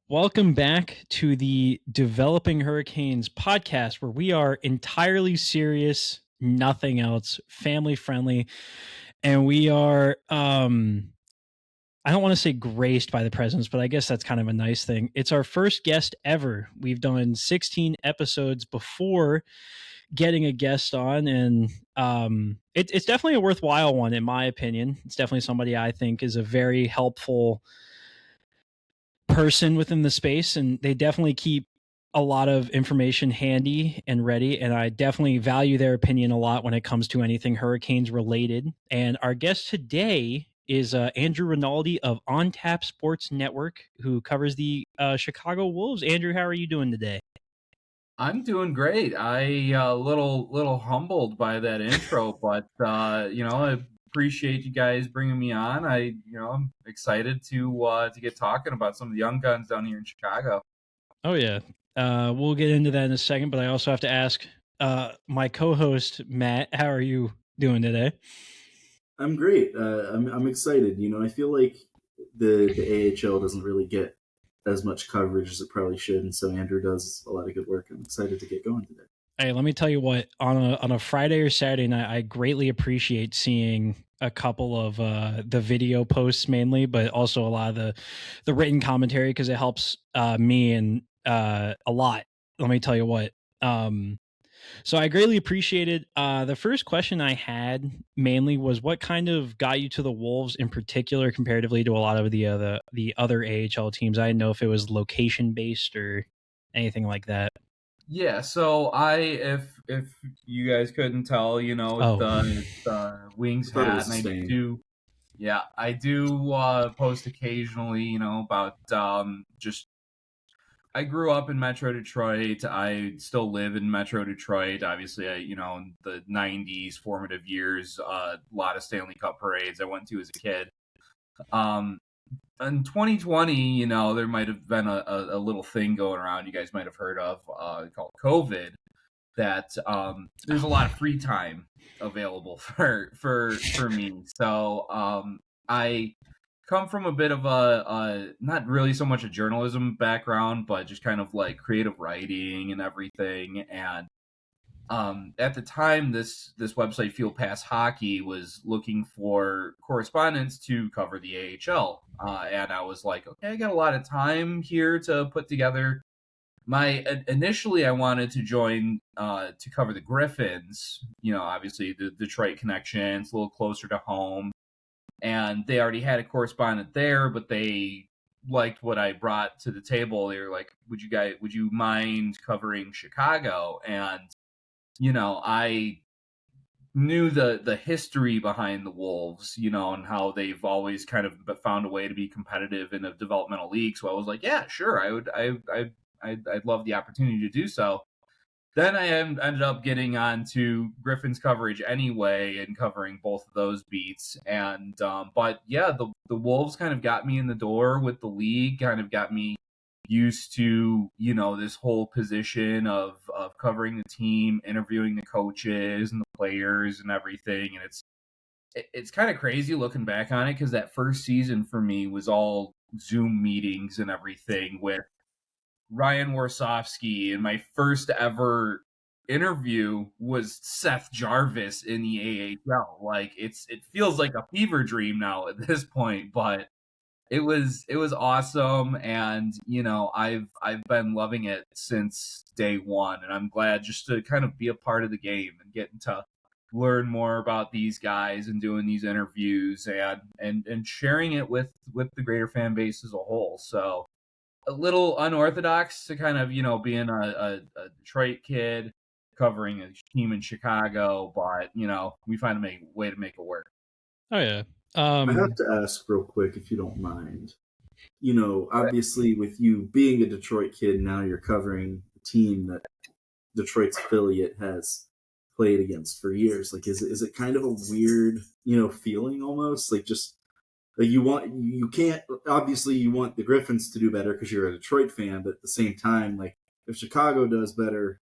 Welcome back to the Developing Hurricanes podcast, where we are entirely serious, nothing else, family friendly, and we are I don't want to say graced by the presence, but I guess that's kind of a nice thing. It's our first guest ever. We've done 16 episodes before getting a guest on, and it's definitely a worthwhile one in my opinion. It's definitely somebody I think is a very helpful person within the space, and they definitely keep a lot of information handy and ready, and I definitely value their opinion a lot when it comes to anything Hurricanes related. And our guest today is Andrew Rinaldi of On Tap Sports Network, who covers the Chicago Wolves. Andrew, how are you doing today? I'm doing great. I little humbled by that intro, but I appreciate you guys bringing me on. I'm excited to get talking about some of the young guns down here in Chicago. Oh yeah, we'll get into that in a second, but I also have to ask my co-host Matt, how are you doing today? I'm great. I'm excited. I feel like the AHL doesn't really get as much coverage as it probably should, and so Andrew does a lot of good work. I'm excited to get going today. Hey, let me tell you what, on a Friday or Saturday night, I greatly appreciate seeing a couple of the video posts mainly, but also a lot of the written commentary, because it helps me and a lot. Let me tell you what. So I greatly appreciated. The first question I had mainly was, what kind of got you to the Wolves in particular, comparatively to a lot of the other AHL teams? I didn't know if it was location based or anything like that. Yeah, so if you guys couldn't tell, Oh. the I wings thought it hat, was and a I stain. do, yeah, I do post occasionally, about just I grew up in Metro Detroit. I still live in Metro Detroit. Obviously, in the '90s formative years, a lot of Stanley Cup parades I went to as a kid. Um, in 2020, there might have been a little thing going around you guys might have heard of called COVID. That there's a lot of free time available for me. So I come from a bit of a not really so much a journalism background, but just kind of like creative writing and everything. And at the time, this website Field Pass Hockey was looking for correspondents to cover the AHL, and I was like, okay, I got a lot of time here to put together. Initially, I wanted to join to cover the Griffins. Obviously the Detroit connection. It's a little closer to home, and they already had a correspondent there, but they liked what I brought to the table. They were like, would you mind covering Chicago?" And I knew the history behind the Wolves, and how they've always kind of found a way to be competitive in a developmental league. So I was like, yeah, sure, I'd love the opportunity to do so. Then I ended up getting onto Griffin's coverage anyway and covering both of those beats. And but yeah, the Wolves kind of got me in the door with the league, kind of got me used to this whole position of covering the team, interviewing the coaches and the players and everything. And it's kind of crazy looking back on it, because that first season for me was all Zoom meetings and everything with Ryan Warsofsky, and my first ever interview was Seth Jarvis in the AHL. Like it feels like a fever dream now at this point, but it was awesome, and I've been loving it since day one, and I'm glad just to kind of be a part of the game and getting to learn more about these guys and doing these interviews and sharing it with the greater fan base as a whole. So a little unorthodox to kind of being a Detroit kid covering a team in Chicago, but we find a way to make it work. Oh yeah. I have to ask real quick, if you don't mind. Obviously, with you being a Detroit kid, now you're covering a team that Detroit's affiliate has played against for years. Like, is it kind of a weird, feeling almost? Like, just like you can't, obviously you want the Griffins to do better because you're a Detroit fan, but at the same time, like, if Chicago does better,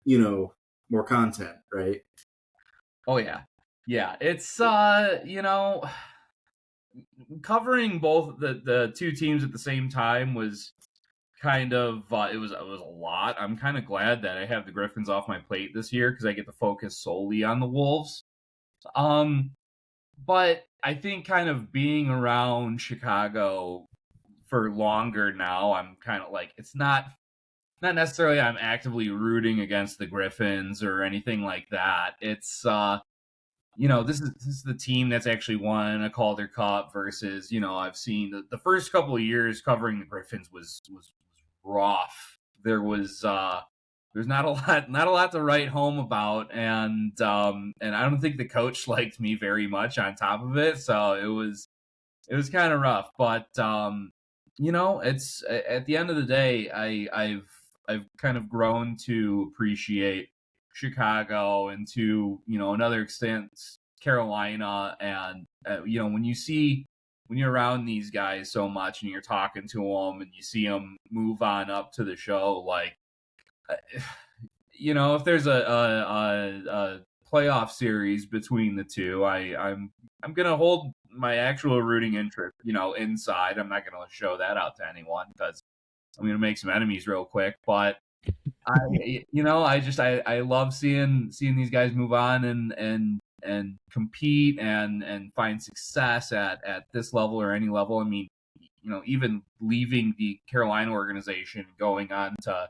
more content, right? Oh yeah. Yeah. It's covering both the two teams at the same time was kind of it was a lot. I'm kind of glad that I have the Griffins off my plate this year because I get to focus solely on the Wolves. But I think kind of being around Chicago for longer now, I'm kind of like, it's not necessarily I'm actively rooting against the Griffins or anything like that. It's this is the team that's actually won a Calder Cup versus, I've seen the first couple of years covering the Griffins was rough. There's not a lot to write home about, and I don't think the coach liked me very much on top of it, so it was kind of rough. But it's at the end of the day, I've kind of grown to appreciate Chicago and to another extent Carolina, and when you're around these guys so much and you're talking to them and you see them move on up to the show, like if there's a playoff series between the two, I'm gonna hold my actual rooting interest inside. I'm not gonna show that out to anyone because I'm gonna make some enemies real quick, but I love seeing these guys move on and compete and find success at this level or any level. I mean, even leaving the Carolina organization, going on to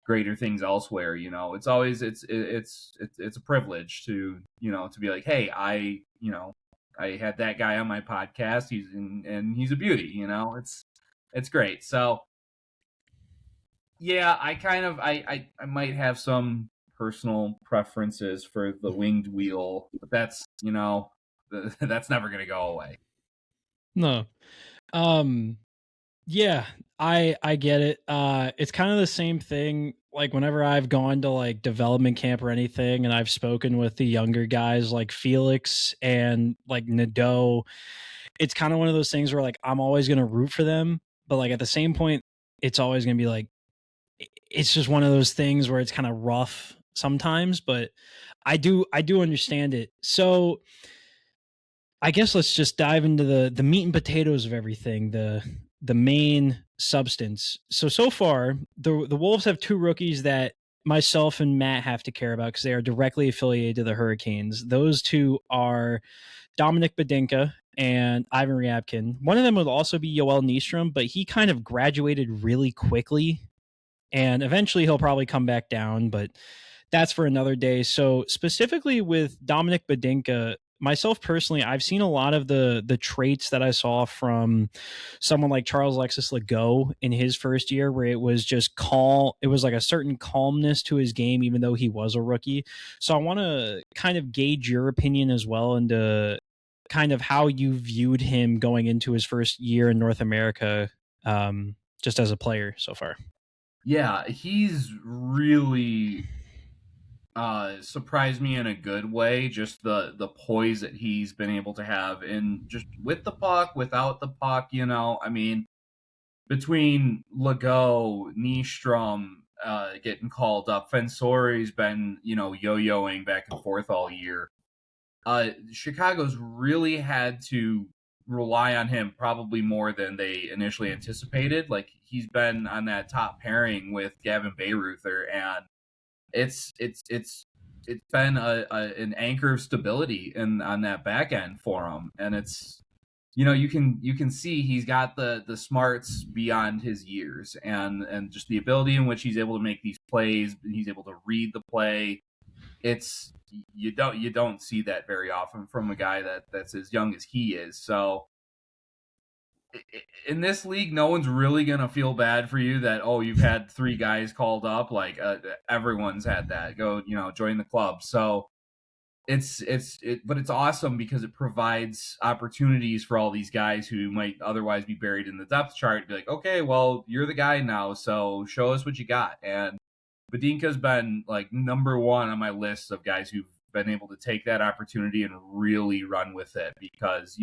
greater things elsewhere, it's always it's a privilege to to be like, hey, I had that guy on my podcast, and he's a beauty, it's great. So yeah, I might have some personal preferences for the winged wheel, but that's that's never gonna go away. No. Yeah, I get it. It's kind of the same thing. Like whenever I've gone to like development camp or anything, and I've spoken with the younger guys like Felix and like Nadeau, it's kind of one of those things where like I'm always gonna root for them, but like at the same point, it's always gonna be like it's just one of those things where it's kind of rough sometimes. But I do understand it. So I guess let's just dive into the meat and potatoes of everything, the main substance. So far, the Wolves have two rookies that myself and Matt have to care about because they are directly affiliated to the Hurricanes. Those two are Dominic Badinka and Ivan Ryabkin. One of them would also be Yoel Nystrom, but he kind of graduated really quickly, and eventually he'll probably come back down, but that's for another day. So specifically with Dominic Badinka, myself personally, I've seen a lot of the traits that I saw from someone like Charles Alexis Legault in his first year, where it was just calm. It was like a certain calmness to his game, even though he was a rookie. So I want to kind of gauge your opinion as well into kind of how you viewed him going into his first year in North America, just as a player so far. Yeah, he's really surprised me in a good way. Just the poise that he's been able to have in just with the puck, without the puck. I mean, between Legault, Nystrom getting called up, Fensori's been yo-yoing back and forth all year. Chicago's really had to rely on him probably more than they initially anticipated. Like he's been on that top pairing with Gavin Bayreuther, and it's been an anchor of stability on that back end for him, and it's you can see he's got the smarts beyond his years, and just the ability in which he's able to make these plays. He's able to read the play. It's you don't see that very often from a guy that's as young as he is. So in this league, no one's really gonna feel bad for you that you've had three guys called up. Like everyone's had that. Go join the club. So but it's awesome because it provides opportunities for all these guys who might otherwise be buried in the depth chart. Be like, okay, well, you're the guy now, so show us what you got. And Badinka's been like number one on my list of guys who've been able to take that opportunity and really run with it because,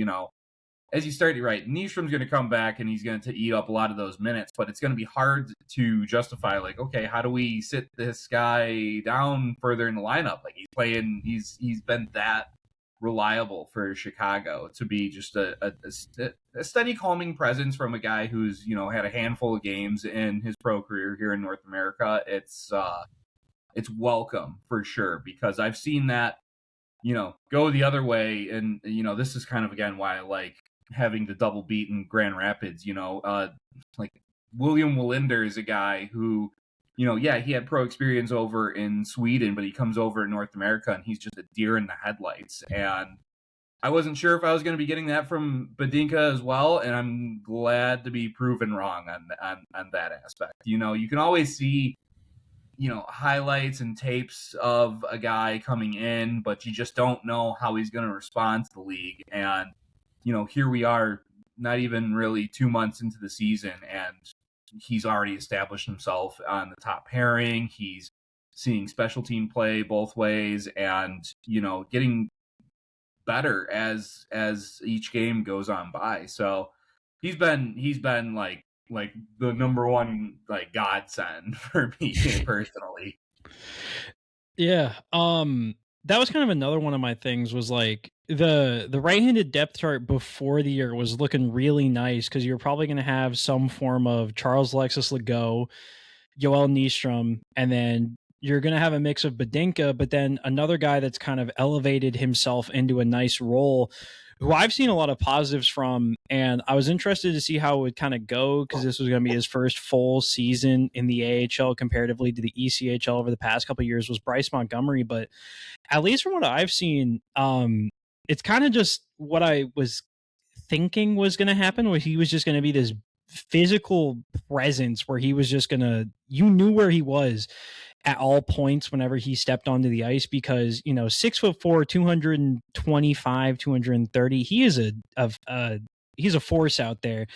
as you started right, Nystrom's going to come back and he's going to eat up a lot of those minutes, but it's going to be hard to justify, like, okay, how do we sit this guy down further in the lineup? Like he's been that reliable for Chicago to be just a steady, calming presence from a guy who's had a handful of games in his pro career here in North America. It's welcome for sure, because I've seen that go the other way, and this is kind of again why I like having the double beat in Grand Rapids. Like William Wallinder is a guy who he had pro experience over in Sweden, but he comes over in North America and he's just a deer in the headlights. And I wasn't sure if I was going to be getting that from Badinka as well, and I'm glad to be proven wrong on that aspect. You can always see highlights and tapes of a guy coming in, but you just don't know how he's going to respond to the league. And here we are, not even really 2 months into the season, and he's already established himself on the top pairing. He's seeing special team play both ways, and getting better as each game goes on by. So he's been like the number one godsend for me personally. Yeah. That was kind of another one of my things, was like the right-handed depth chart before the year was looking really nice, because you're probably going to have some form of Charles Alexis Legault, Joel Nystrom, and then you're going to have a mix of Badinka, but then another guy that's kind of elevated himself into a nice role, who I've seen a lot of positives from, and I was interested to see how it would kind of go, because this was going to be his first full season in the AHL comparatively to the ECHL over the past couple of years, was Bryce Montgomery. But at least from what I've seen, it's kind of just what I was thinking was going to happen, where he was just going to be this physical presence, where he was just going to, you knew where he was at all points whenever he stepped onto the ice, because 6'4", 225, 230, he is he's a force out there.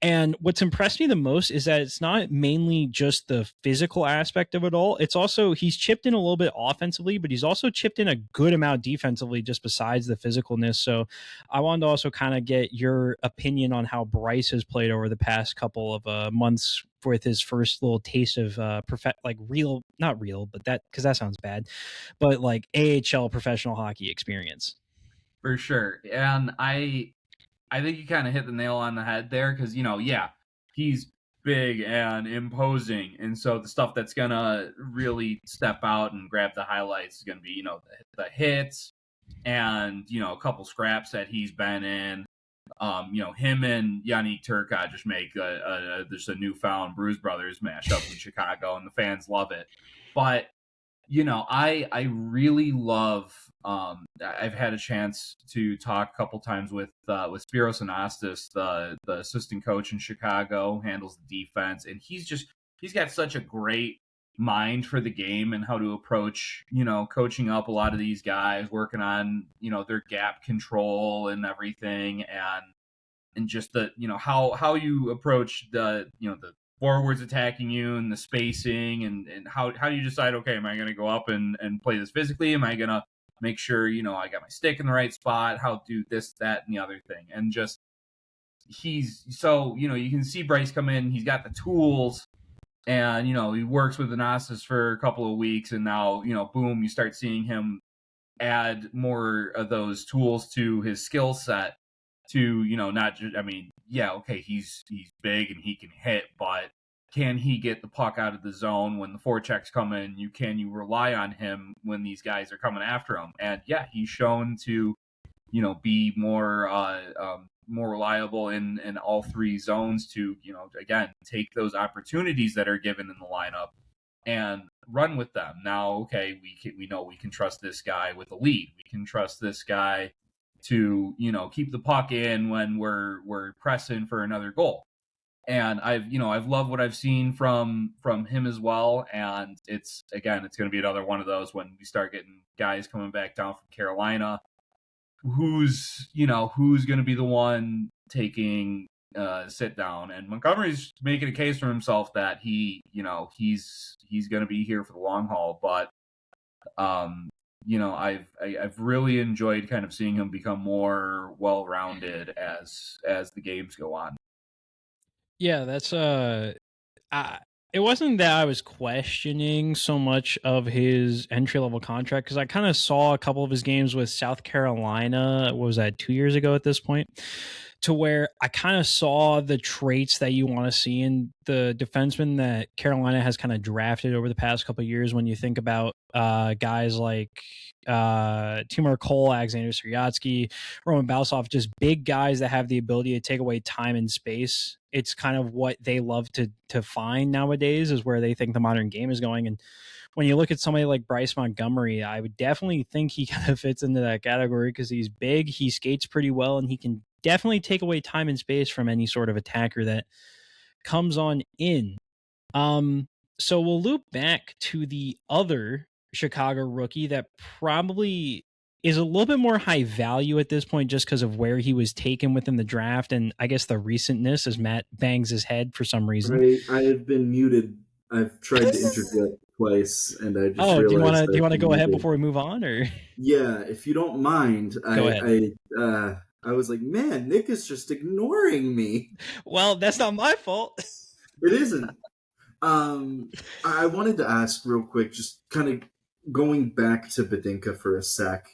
And what's impressed me the most is that it's not mainly just the physical aspect of it all. It's also, he's chipped in a little bit offensively, but he's also chipped in a good amount defensively, just besides the physicalness. So I wanted to also kind of get your opinion on how Bryce has played over the past couple of months with his first little taste of not real, but that, because that sounds bad, but like AHL professional hockey experience. For sure. And I think you kind of hit the nail on the head there, because he's big and imposing, and so the stuff that's gonna really step out and grab the highlights is gonna be the hits, and a couple scraps that he's been in. Him and Yannick Turcotte just make there's a newfound Bruise Brothers mashup in Chicago, and the fans love it. But I really love. I've had a chance to talk a couple times with Spiros Anastas, the assistant coach in Chicago, handles the defense, and he's got such a great mind for the game and how to approach coaching up a lot of these guys, working on their gap control and everything, and just the how you approach the the forwards attacking you and the spacing, and how do you decide, okay, am I going to go up and play this physically? Am I going to make sure I got my stick in the right spot? How do this, that, and the other thing? And just he's so you can see Bryce come in, he's got the tools, and he works with Anastas for a couple of weeks, and now boom, you start seeing him add more of those tools to his skill set, to not just, okay, he's big and he can hit, but can he get the puck out of the zone when the forechecks come in? Can you rely on him when these guys are coming after him? And yeah, he's shown to be more reliable in all three zones, to again take those opportunities that are given in the lineup and run with them. Now, okay, we know we can trust this guy with a lead. We can trust this guy to keep the puck in when we're pressing for another goal. And I've loved what I've seen from him as well. And it's going to be another one of those when we start getting guys coming back down from Carolina, who's going to be the one taking sit down. And Montgomery's making a case for himself that he's going to be here for the long haul. But I've really enjoyed kind of seeing him become more well-rounded as the games go on. Yeah, that's It wasn't that I was questioning so much of his entry level contract, because I kind of saw a couple of his games with South Carolina. What was that, 2 years ago at this point? To where I kind of saw the traits that you want to see in the defenseman that Carolina has kind of drafted over the past couple of years. When you think about guys like Timur Cole, Alexander Sryatsky, Roman Balsov, just big guys that have the ability to take away time and space. It's kind of what they love to find nowadays, is where they think the modern game is going. And when you look at somebody like Bryce Montgomery, I would definitely think he kind of fits into that category, because he's big, he skates pretty well, and he can definitely take away time and space from any sort of attacker that comes on in. So we'll loop back to the other Chicago rookie that probably is a little bit more high value at this point, just because of where he was taken within the draft, and I guess the recentness, as Matt bangs his head for some reason. I have been muted. I've tried to interject twice, and I just do you want realized to go ahead before we move on, or? Yeah, if you don't mind, Go ahead. I was like, man, Nick is just ignoring me. Well, that's not my fault. It isn't. I wanted to ask real quick, just kind of going back to Badinka for a sec.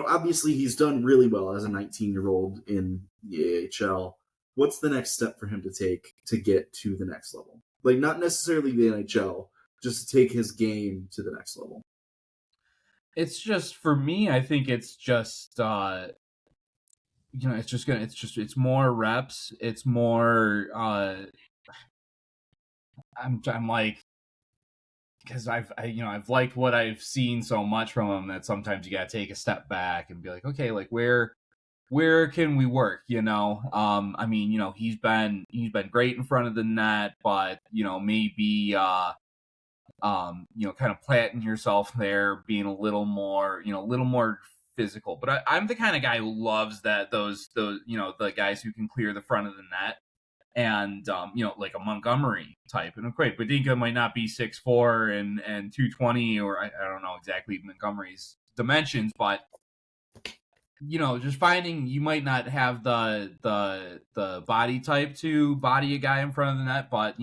Obviously he's done really well as a 19-year-old in the AHL. What's the next step for him to take to get to the next level? Like, not necessarily the NHL, just to take his game to the next level. It's just, for me, I think it's just it's more reps. It's more I'm like, because I've liked what I've seen so much from him that sometimes you gotta take a step back and be like, okay, like where can we work? I mean, he's been great in front of the net, but maybe kind of planting yourself there, being a little more physical. But I'm the kind of guy who loves those the guys who can clear the front of the net. And like a Montgomery type, and great, Badinka might not be 6'4" and 220, or I don't know exactly Montgomery's dimensions, but just finding you might not have the body type to body a guy in front of the net, but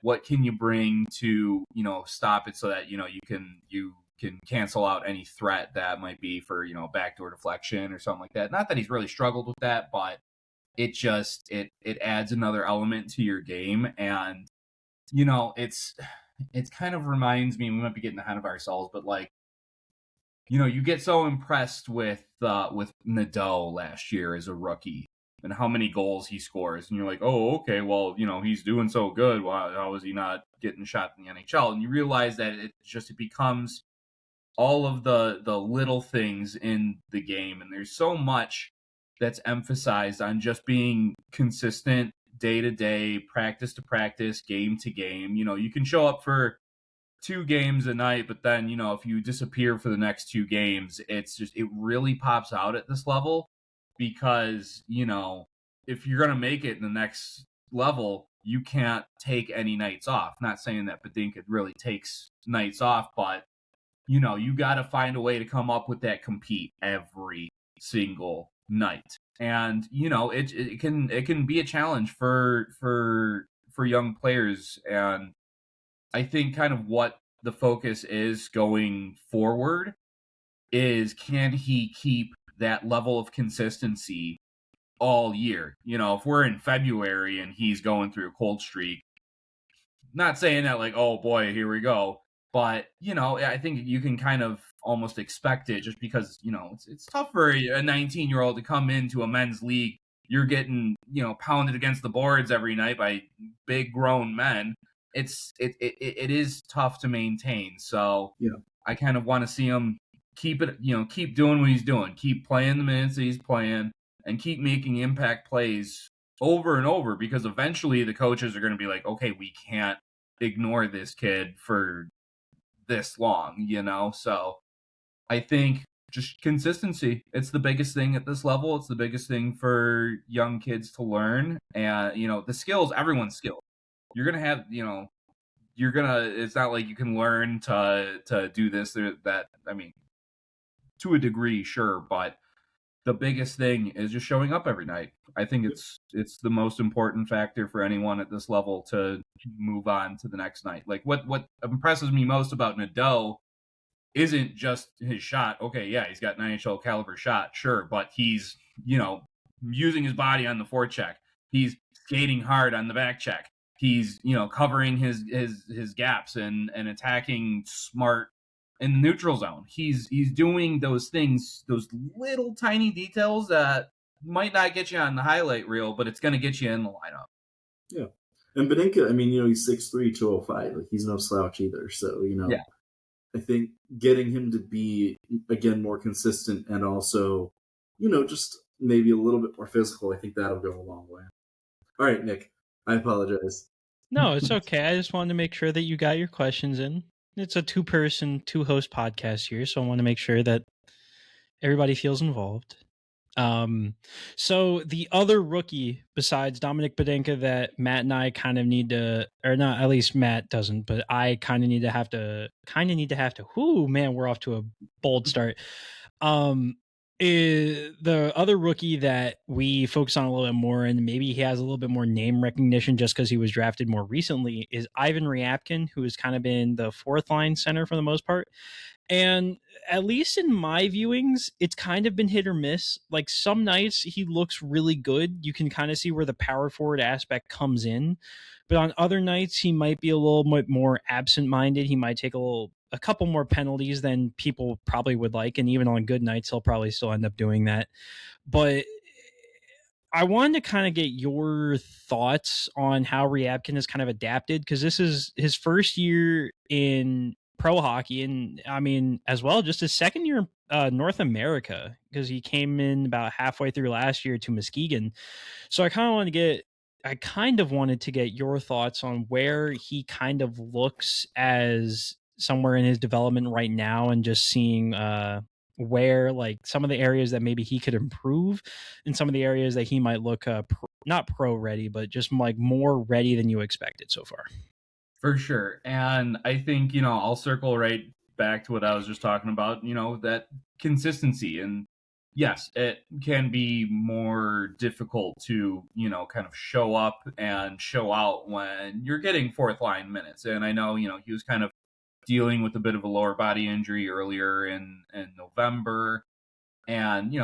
what can you bring to stop it so that you can cancel out any threat that might be for backdoor deflection or something like that. Not that he's really struggled with that, but it just it adds another element to your game. And it's kind of reminds me, we might be getting ahead of ourselves, but like you get so impressed with Nadeau last year as a rookie and how many goals he scores, and you're like, oh, okay, well, he's doing so good, well, how is he not getting shot in the NHL? And you realize that it becomes all of the little things in the game, and there's so much that's emphasized on just being consistent day to day, practice to practice, game to game. You can show up for 2 games a night, but then, if you disappear for the next 2 games, it really pops out at this level, because, if you're going to make it in the next level, you can't take any nights off. Not saying that Badinka really takes nights off, but, you got to find a way to come up with that compete every single night. And it can be a challenge for young players. And I think kind of what the focus is going forward is, can he keep that level of consistency all year? If we're in February and he's going through a cold streak, not saying that like, oh boy, here we go, but I think you can kind of almost expect it, just because it's tough for a 19-year-old to come into a men's league. You're getting pounded against the boards every night by big grown men. It is tough to maintain. So yeah. I kind of want to see him keep doing what he's doing, keep playing the minutes that he's playing, and keep making impact plays over and over, because eventually the coaches are going to be like, okay, we can't ignore this kid for this long, So I think just consistency, it's the biggest thing at this level. It's the biggest thing for young kids to learn. And the skills, everyone's skills, you're gonna have, it's not like you can learn to do this or that. I mean, to a degree, sure, but the biggest thing is just showing up every night. I think it's the most important factor for anyone at this level to move on to the next night. Like what impresses me most about Nadeau isn't just his shot. Okay, yeah, he's got an NHL caliber shot, sure, but he's, using his body on the forecheck. He's skating hard on the back check. He's, covering his gaps and attacking smart in the neutral zone. He's doing those things, those little tiny details that might not get you on the highlight reel, but it's going to get you in the lineup. Yeah. And Beninka, I mean, he's 6'3", 205. Like, he's no slouch either. So, Yeah. I think getting him to be, again, more consistent and also, just maybe a little bit more physical, I think that'll go a long way. All right, Nick, I apologize. No, it's okay. I just wanted to make sure that you got your questions in. It's a 2-person, 2-host podcast here, so I want to make sure that everybody feels involved. So the other rookie besides Dominic Bedenka that Matt and I kind of need to, or not, at least Matt doesn't, but I kind of need to have to, whoo, man, we're off to a bold start. Is the other rookie that we focus on a little bit more, and maybe he has a little bit more name recognition just because he was drafted more recently, is Ivan Ryabkin, who has kind of been the fourth line center for the most part. And at least in my viewings, it's kind of been hit or miss. Like some nights he looks really good. You can kind of see where the power forward aspect comes in. But on other nights, he might be a little bit more absent-minded. He might take a couple more penalties than people probably would like. And even on good nights, he'll probably still end up doing that. But I wanted to kind of get your thoughts on how Ryabkin has kind of adapted, because this is his first year in pro hockey, and I mean, as well, just his second year in North America, because he came in about halfway through last year to Muskegon. So I kind of wanted to get your thoughts on where he kind of looks as somewhere in his development right now, and just seeing where, like, some of the areas that maybe he could improve, and some of the areas that he might look not pro ready, but just like more ready than you expected so far. For sure. And I think, I'll circle right back to what I was just talking about, that consistency. And yes, it can be more difficult to, kind of show up and show out when you're getting fourth line minutes. And I know, he was kind of dealing with a bit of a lower body injury earlier in November and,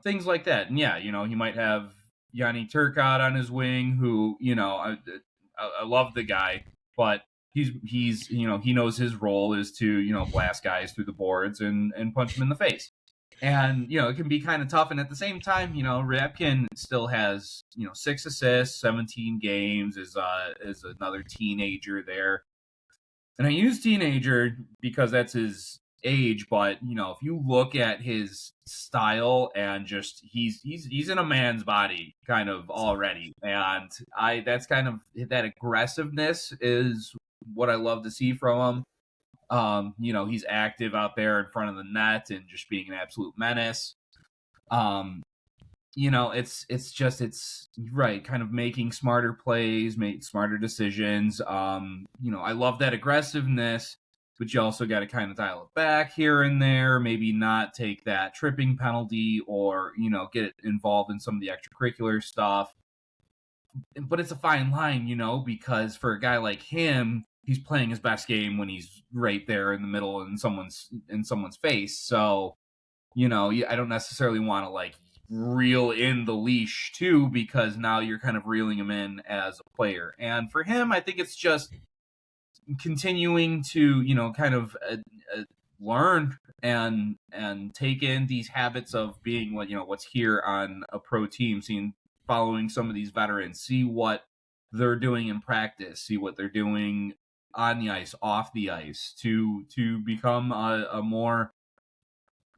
things like that. And yeah, he might have Yanni Turcotte on his wing, who, I love the guy, but he's he knows his role is to blast guys through the boards and punch them in the face, and it can be kind of tough. And at the same time, Ryabkin still has 6 assists, 17 games, is another teenager there. And I use teenager because that's his age, but if you look at his style and just he's in a man's body kind of already, and that's kind of that aggressiveness is what I love to see from him. He's active out there in front of the net and just being an absolute menace. It's right, kind of making smarter plays, make smarter decisions. I love that aggressiveness, but you also got to kind of dial it back here and there, maybe not take that tripping penalty or, get involved in some of the extracurricular stuff. But it's a fine line, because for a guy like him, he's playing his best game when he's right there in the middle in someone's face. So, I don't necessarily want to reel in the leash too, because now you're kind of reeling him in as a player. And for him, I think it's just continuing to, kind of learn and take in these habits of being what's here on a pro team, following some of these veterans, see what they're doing in practice, see what they're doing on the ice, off the ice, to become a more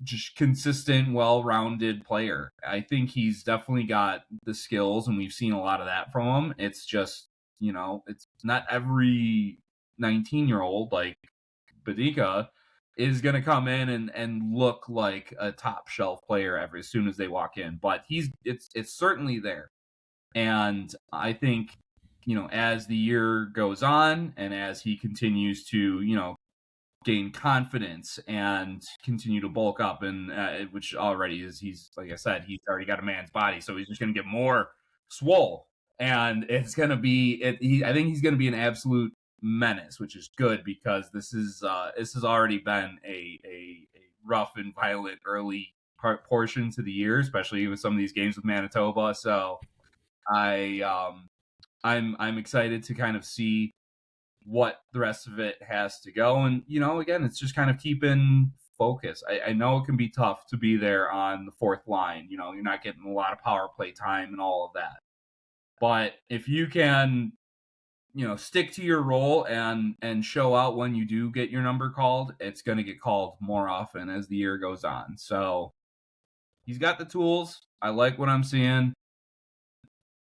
just consistent, well-rounded player. I think he's definitely got the skills, and we've seen a lot of that from him. It's just, it's not every 19-year-old like Badika is going to come in and look like a top shelf player as soon as they walk in, but it's certainly there. And I think, as the year goes on and as he continues to, gain confidence and continue to bulk up, and which already is, he's, like I said, he's already got a man's body, so he's just going to get more swole, and it's going to be I think he's going to be an absolute menace, which is good, because this has already been a rough and violent early portion to the year, especially with some of these games with Manitoba. So I'm excited to kind of see what the rest of it has to go. And, again, it's just kind of keeping focus. I know it can be tough to be there on the fourth line. You're not getting a lot of power play time and all of that. But if you can, stick to your role and show out when you do get your number called, it's going to get called more often as the year goes on. So he's got the tools. I like what I'm seeing.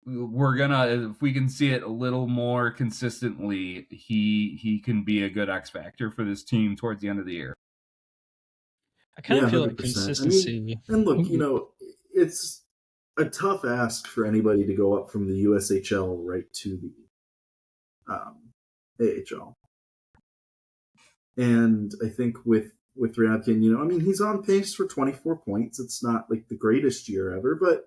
We're gonna, if we can see it a little more consistently, he can be a good X factor for this team towards the end of the year. I kind of feel 100%. like consistency. And look, it's a tough ask for anybody to go up from the USHL right to the AHL. And I think with Rabkin, he's on pace for 24 points. It's not like the greatest year ever, but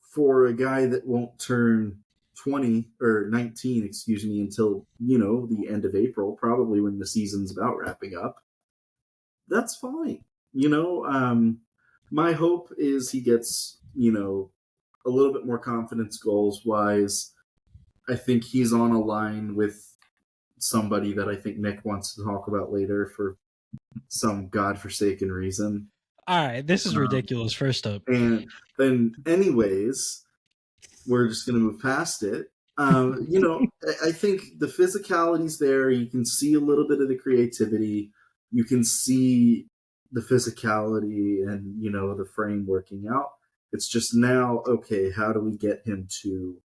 for a guy that won't turn 20 or 19, until, the end of April, probably when the season's about wrapping up, that's fine. My hope is he gets, a little bit more confidence goals wise. I think he's on a line with somebody that I think Nick wants to talk about later for some godforsaken reason. All right, this is ridiculous. First up, and then, anyways, we're just going to move past it. I think the physicality's there. You can see a little bit of the creativity. You can see the physicality and the frame working out. It's just now, okay, how do we get him to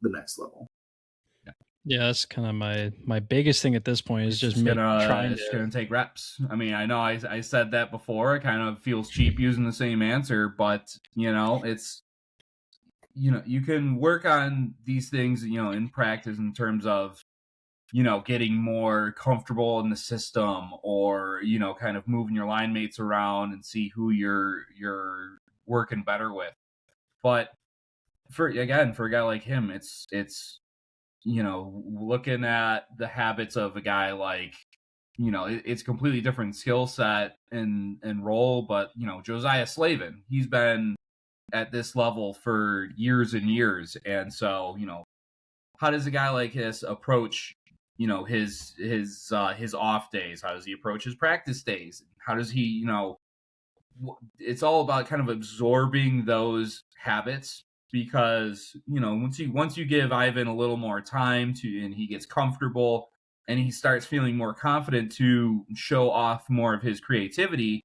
the next level? Yeah, that's kind of my biggest thing at this point is just trying to take reps. I mean, I know I said that before. It kind of feels cheap using the same answer, but it's you can work on these things in practice in terms of getting more comfortable in the system, or kind of moving your line mates around and see who you're working better with. But for a guy like him, it's looking at the habits of a guy like, it's a completely different skill set and role. But, Josiah Slavin, he's been at this level for years and years. And so, how does a guy like this approach, his off days? How does he approach his practice days? How does he, it's all about kind of absorbing those habits. Because once you give Ivan a little more time and he gets comfortable and he starts feeling more confident to show off more of his creativity,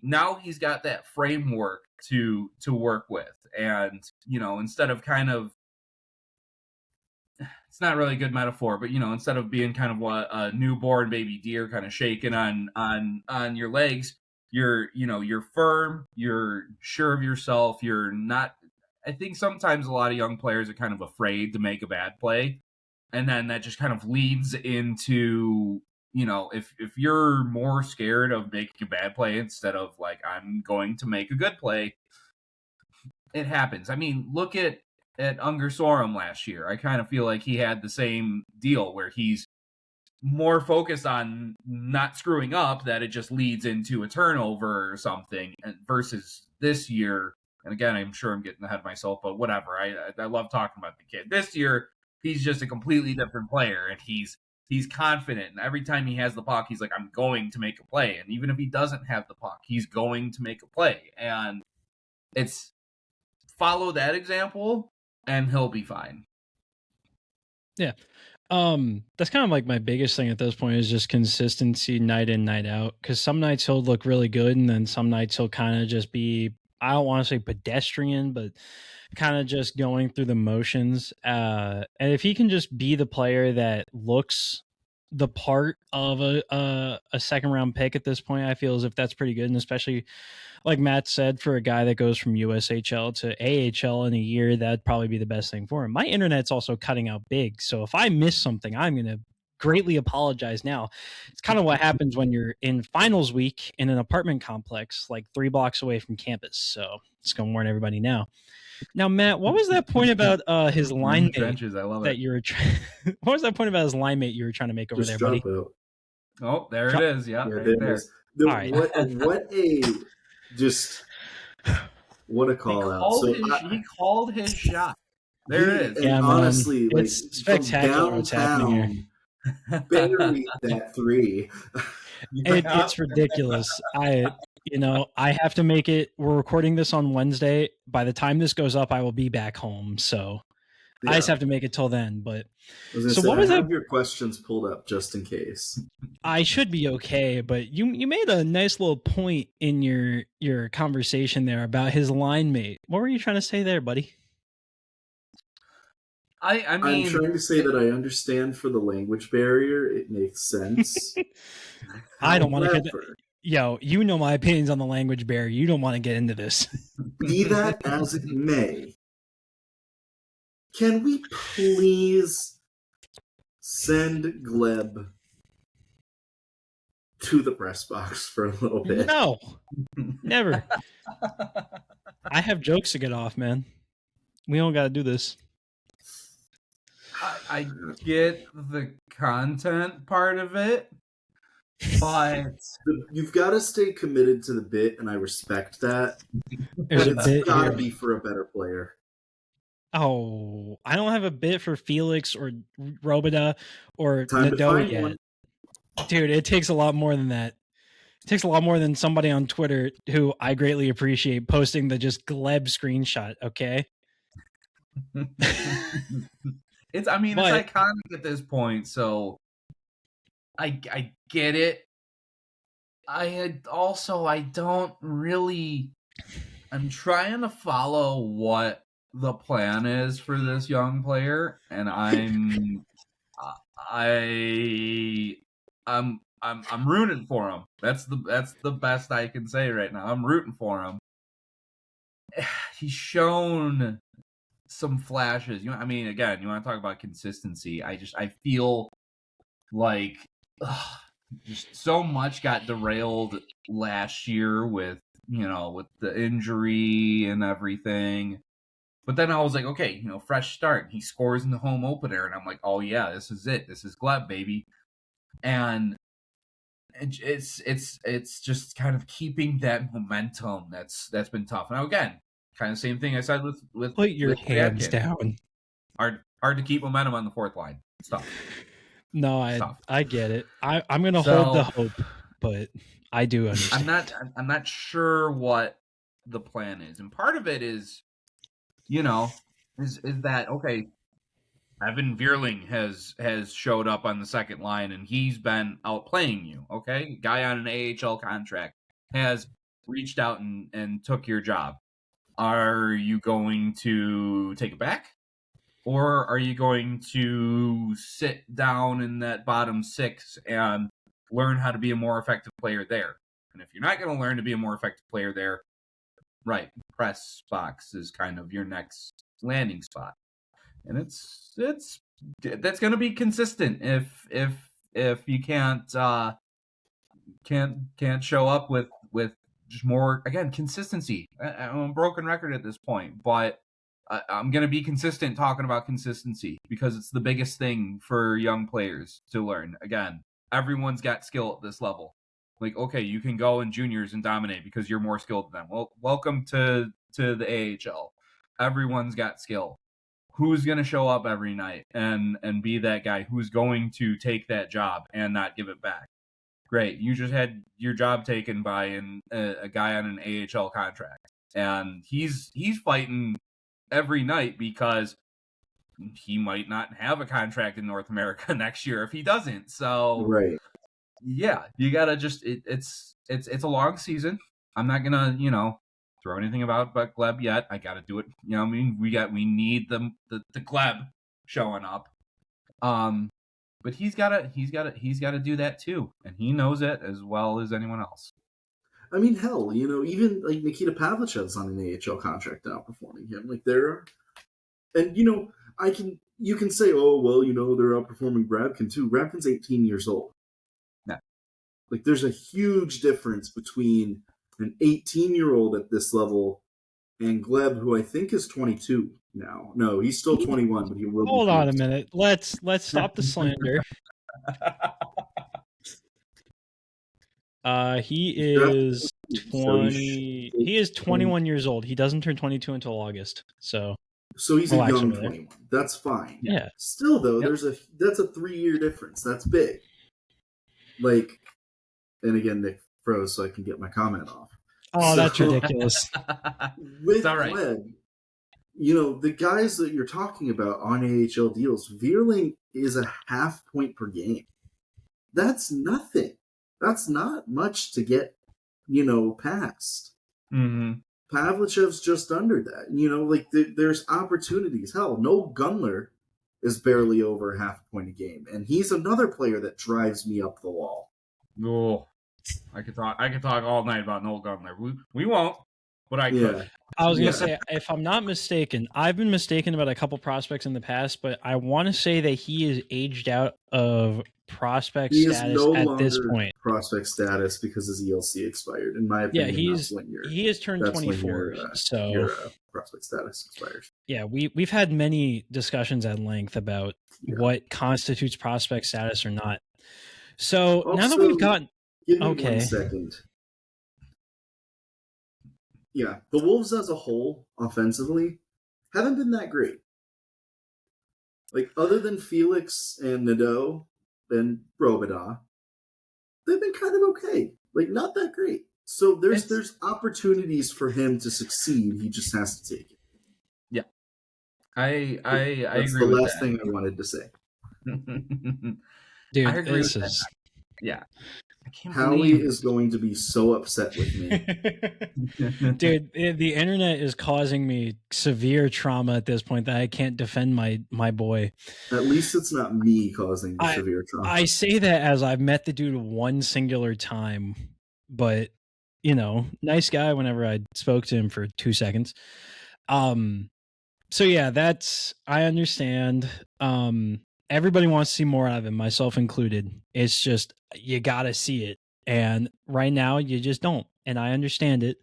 now he's got that framework to work with. And instead of kind of, it's not really a good metaphor, but instead of being kind of a newborn baby deer kind of shaking on your legs, you're firm, you're sure of yourself, you're not. I think sometimes a lot of young players are kind of afraid to make a bad play. And then that just kind of leads into, if you're more scared of making a bad play instead of like, I'm going to make a good play, it happens. I mean, look at Unger Sorum last year. I kind of feel like he had the same deal where he's more focused on not screwing up, that it just leads into a turnover or something, versus this year. And again, I'm sure I'm getting ahead of myself, but whatever. I love talking about the kid. This year, he's just a completely different player, and he's confident. And every time he has the puck, he's like, I'm going to make a play. And even if he doesn't have the puck, he's going to make a play. And it's follow that example, and he'll be fine. Yeah. That's kind of like my biggest thing at this point is just consistency night in, night out. Because some nights he'll look really good, and then some nights he'll kind of just be, I don't want to say pedestrian, but kind of just going through the motions. And if he can just be the player that looks the part of a second round pick at this point, I feel as if that's pretty good. And especially like Matt said, for a guy that goes from USHL to AHL in a year, that'd probably be the best thing for him. My internet's also cutting out big. So if I miss something, I'm going to greatly apologize now. It's kind of what happens when you're in finals week in an apartment complex like 3 blocks away from campus. So it's going to warn everybody now. Now, Matt, what was that point about his line mate trenches? I love that it. you were what was that point about his line mate you were trying to make over Just there, drop buddy? out. Oh, there it is. Yeah, right there there. it is. All right. What a call out. So He called his shot. There it is. And Yeah, man. honestly, like, It's spectacular what's happening here. buried that 3. It's ridiculous. I have to make it. We're recording this on Wednesday. By the time this goes up, I will be back home. So I just have to make it till then. But what was that? Your questions pulled up just in case. I should be okay. But you made a nice little point in your conversation there about his line mate. What were you trying to say there, buddy? I mean, I'm trying to say that I understand for the language barrier. It makes sense. I don't want to get. Yo, you know my opinions on the language barrier. You don't want to get into this. Be that as it may, can we please send Gleb to the press box for a little bit? No, never. I have jokes to get off, man. We don't got to do this. I get the content part of it, but you've got to stay committed to the bit, and I respect that. There's but it's got to be for a better player. Oh, I don't have a bit for Felix or Robida or Nadeau yet. One. Dude, it takes a lot more than that. It takes a lot more than somebody on Twitter who I greatly appreciate posting the just Gleb screenshot, okay? It's iconic at this point, so I get it. I'm trying to follow what the plan is for this young player, and I'm rooting for him. That's the best I can say right now. I'm rooting for him. He's shown some flashes. Again, you want to talk about consistency. I feel like just so much got derailed last year with the injury and everything. But then I was like, okay, fresh start. He scores in the home opener, and I'm like, oh yeah, this is it. This is Gleb, baby. And it's just kind of keeping that momentum that's been tough. Now again, kind of same thing I said with put your with hands down. Hard to keep momentum on the fourth line. Stop. No, I get it. I'm gonna hold the hope, but I do understand. I'm not sure what the plan is, and part of it is, is that okay? Evan Vierling has showed up on the second line, and he's been outplaying you. Okay, guy on an AHL contract has reached out and took your job. Are you going to take it back? Or are you going to sit down in that bottom 6 and learn how to be a more effective player there? And if you're not going to learn to be a more effective player there, right, press box is kind of your next landing spot. And it's that's going to be consistent if you can't show up with just more, again, consistency. I'm a broken record at this point, but I'm going to be consistent talking about consistency because it's the biggest thing for young players to learn. Again, everyone's got skill at this level. Like, okay, you can go in juniors and dominate because you're more skilled than them. Well, welcome to the AHL. Everyone's got skill. Who's going to show up every night and be that guy who's going to take that job and not give it back? Great. You just had your job taken by a guy on an AHL contract. And he's fighting every night because he might not have a contract in North America next year if he doesn't. So, right. Yeah, you got to just it's a long season. I'm not going to, throw anything about Gleb yet. I got to do it. We need the Gleb showing up. But he's got to do that too, and he knows it as well as anyone else. I mean, hell, even like Nikita Pavlichev's on an AHL contract now, performing him. Like there are, and I can you can say, oh, well, they're outperforming Rabkin too. Rabkin's 18 years old. Yeah. Like, there's a huge difference between an 18-year-old at this level and Gleb, who I think is 22 now. No, he's still 21, but he will Hold be. on a minute. Let's stop the slander. He is 20. He is 21 years old. He doesn't turn 22 until August. So he's a young 21. That's fine. Yeah. Still, though, that's a 3-year difference. That's big. Like, and again, Nick froze, so I can get my comment off. Oh, that's ridiculous. With Gleb, the guys that you're talking about on AHL deals, Vierling is a half point per game. That's nothing. That's not much to get, past. Mm-hmm. Pavlichev's just under that. There's opportunities. Hell, Noel Gunler is barely over half a point a game, and he's another player that drives me up the wall. Oh, I could talk all night about Noel Gunler. We won't, but I could. I was going to say, if I'm not mistaken, I've been mistaken about a couple prospects in the past, but I want to say that he is aged out of prospect status at this point. Prospect status because his ELC expired. In my opinion, he has turned 24, so your prospect status expires. Yeah, we've had many discussions at length about what constitutes prospect status or not. So also, now that we've gotten, give me 1 second. Yeah, the Wolves as a whole, offensively, haven't been that great. Like, other than Felix and Nadeau and Robida, they've been kind of okay. Like, not that great. So there's opportunities for him to succeed. He just has to take it. Yeah. I agree with that. That's the last thing I wanted to say. Dude, I agree with that. Yeah. Howie is going to be so upset with me. Dude, the internet is causing me severe trauma at this point that I can't defend my boy. At least it's not me causing the severe trauma. I say that as I've met the dude one singular time, but nice guy whenever I spoke to him for 2 seconds. So yeah, I understand. Everybody wants to see more out of him, myself included. It's just, you got to see it. And right now, you just don't. And I understand it.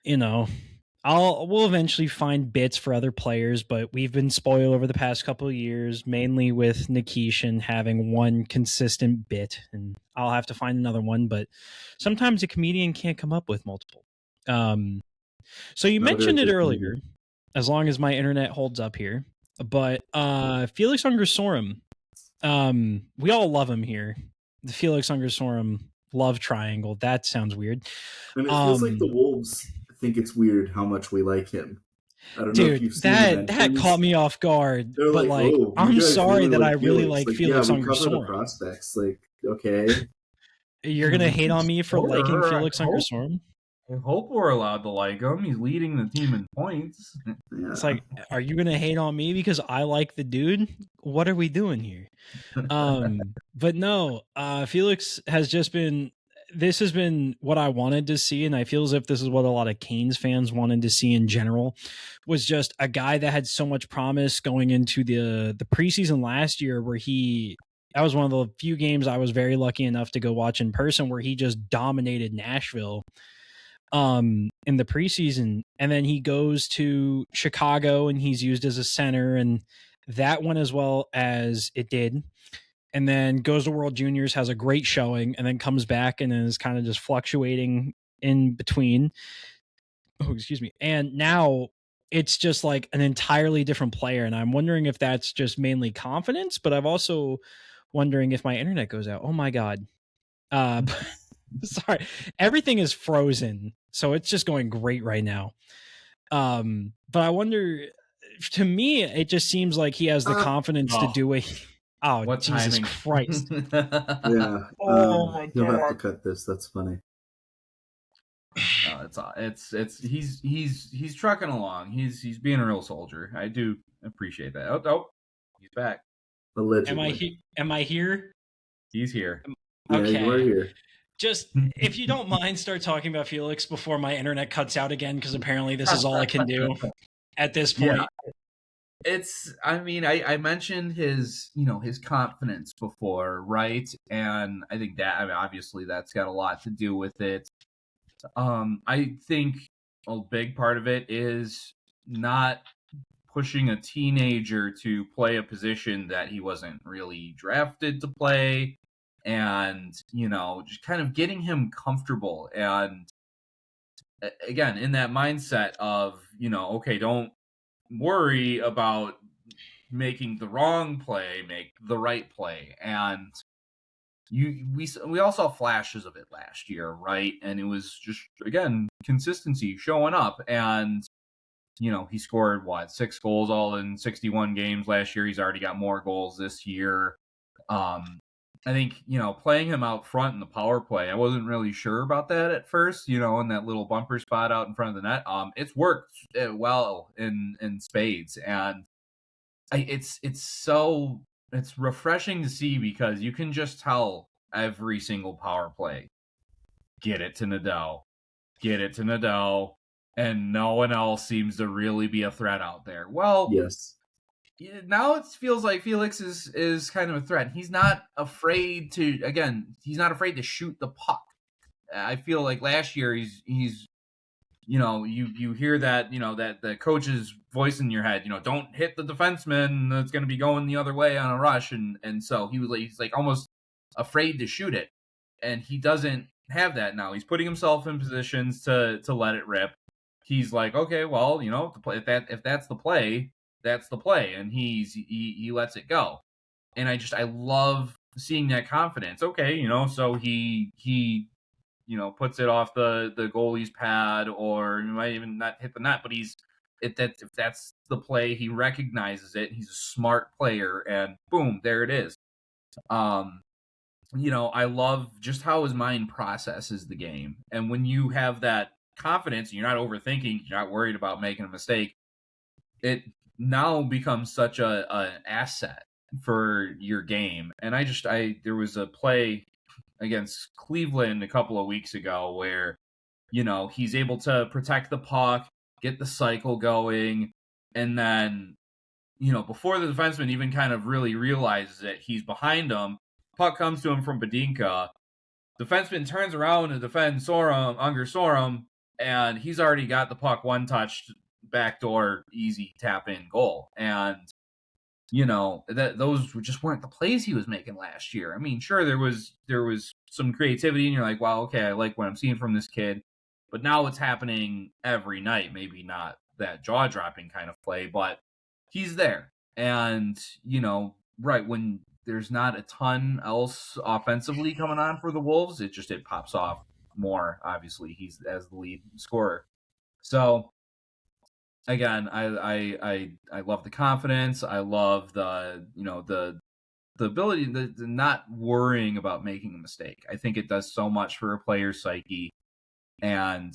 We'll eventually find bits for other players, but we've been spoiled over the past couple of years, mainly with Nikishin having one consistent bit. And I'll have to find another one, but sometimes a comedian can't come up with multiple. So you mentioned it earlier, as long as my internet holds up here. But Felix Ungersorum, we all love him here. The Felix Ungersorum love triangle. That sounds weird. And it feels like the Wolves think it's weird how much we like him. I don't know if you've seen that caught me off guard. They're but I'm sorry that I really like Felix Ungersorum. Prospects, okay. You're gonna hate on me for liking Felix Ungersorum? I hope we're allowed to like him. He's leading the team in points. Yeah. It's like, are you going to hate on me because I like the dude? What are we doing here? But no, Felix has just been, this has been what I wanted to see. And I feel as if this is what a lot of Canes fans wanted to see in general, was just a guy that had so much promise going into the preseason last year, where that was one of the few games I was very lucky enough to go watch in person, where he just dominated Nashville in the preseason. And then he goes to Chicago and he's used as a center, and that went as well as it did. And then goes to World Juniors, has a great showing, and then comes back and is kind of just fluctuating in between. Oh, excuse me. And now it's just like an entirely different player. And I'm wondering if that's just mainly confidence, but I'm also wondering if my internet goes out. Oh my God. Sorry. Everything is frozen. So it's just going great right now. But I wonder, to me, it just seems like he has the confidence to do it. Oh, what Jesus timing. Christ. Yeah. Oh my God. You'll have to cut this. That's funny. No, he's trucking along. He's being a real soldier. I do appreciate that. Oh, he's back. Allegedly. Am I here? He's here. Okay. Yeah, you are here. Just, if you don't mind, start talking about Felix before my internet cuts out again, because apparently this is all I can do at this point. I mean, I mentioned his, his confidence before, right? And I think that, I mean, obviously that's got a lot to do with it. I think a big part of it is not pushing a teenager to play a position that he wasn't really drafted to play, and just kind of getting him comfortable, and again in that mindset of okay, don't worry about making the wrong play, make the right play. And we all saw flashes of it last year, right? And it was just, again, consistency showing up. And he scored 6 goals all in 61 games last year. He's already got more goals this year. I think playing him out front in the power play, I wasn't really sure about that at first, in that little bumper spot out in front of the net. It's worked well in spades. And it's refreshing to see, because you can just tell every single power play, get it to Nadeau, and no one else seems to really be a threat out there. Well, yes, now it feels like Felix is kind of a threat. He's not afraid to shoot the puck. I feel like last year he's you hear that, that the coach's voice in your head, don't hit the defenseman that's going to be going the other way on a rush. And so he's like almost afraid to shoot it. And he doesn't have that now. He's putting himself in positions to let it rip. He's like, okay, well, if that's the play, that's the play. And he lets it go. And I love seeing that confidence. Okay, so he puts it off the goalie's pad, or he might even not hit the net, but if that's the play, he recognizes it. He's a smart player, and boom, there it is. I love just how his mind processes the game. And when you have that confidence, and you're not overthinking, you're not worried about making a mistake, it now becomes such an asset for your game. And there was a play against Cleveland a couple of weeks ago where, he's able to protect the puck, get the cycle going, and then, before the defenseman even kind of really realizes it, he's behind him, puck comes to him from Badinka, defenseman turns around to defend Unger Sorum, and he's already got the puck one-touched, backdoor, easy tap-in goal. And those just weren't the plays he was making last year. I mean, sure, there was some creativity, and you're like, wow, okay, I like what I'm seeing from this kid. But now it's happening every night. Maybe not that jaw-dropping kind of play, but he's there. And, right, when there's not a ton else offensively coming on for the Wolves, it pops off more, obviously. He's as the lead scorer. So, again, I love the confidence. I love the ability, the not worrying about making a mistake. I think it does so much for a player's psyche, and